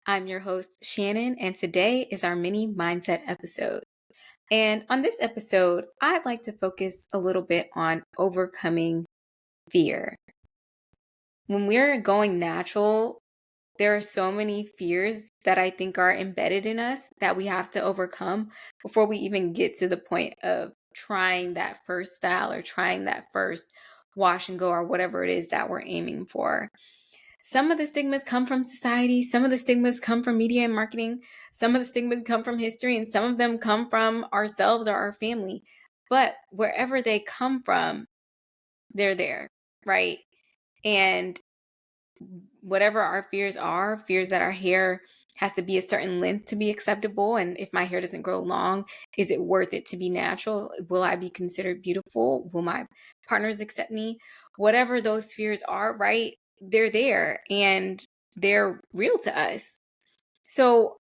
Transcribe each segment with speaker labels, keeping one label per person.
Speaker 1: I'm your host, Shannon, and today is our mini mindset episode. And on this episode, I'd like to focus a little bit on overcoming fear. When we're going natural, there are so many fears that I think are embedded in us that we have to overcome before we even get to the point of trying that first style or trying that first wash and go or whatever it is that we're aiming for. Some of the stigmas come from society, some of the stigmas come from media and marketing, some of the stigmas come from history, and some of them come from ourselves or our family. But wherever they come from, they're there, right? And whatever our fears are, fears that our hair has to be a certain length to be acceptable. And if my hair doesn't grow long, is it worth it to be natural? Will I be considered beautiful? Will my partners accept me? Whatever those fears are, right? They're there and they're real to us. So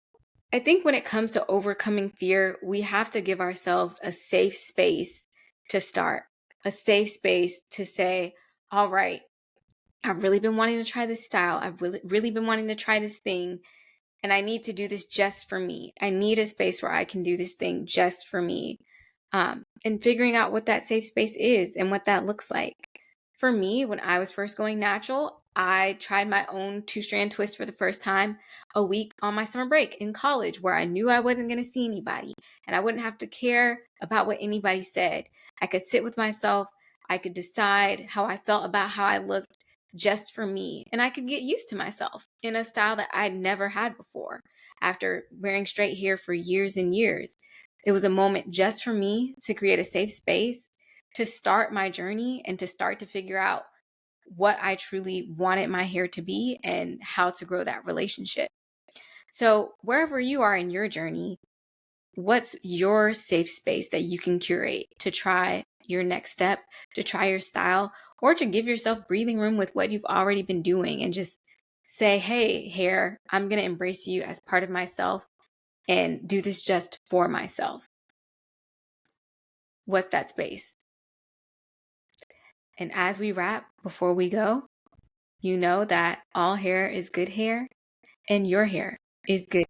Speaker 1: I think when it comes to overcoming fear, we have to give ourselves a safe space to start, a safe space to say, all right, I've really been wanting to try this style. I've really been wanting to try this thing. And I need to do this just for me. I need a space where I can do this thing just for me. And figuring out what that safe space is and what that looks like. For me, when I was first going natural, I tried my own 2-strand twist for the first time a week on my summer break in college, where I knew I wasn't going to see anybody and I wouldn't have to care about what anybody said. I could sit with myself. I could decide how I felt about how I looked just for me. And I could get used to myself in a style that I'd never had before after wearing straight hair for years and years. It was a moment just for me to create a safe space to start my journey and to start to figure out what I truly wanted my hair to be and how to grow that relationship. So, wherever you are in your journey, what's your safe space that you can curate to try your next step, to try your style, or to give yourself breathing room with what you've already been doing and just say, hey, hair, I'm going to embrace you as part of myself and do this just for myself. What's that space? And as we wrap, before we go, you know that all hair is good hair and your hair is good.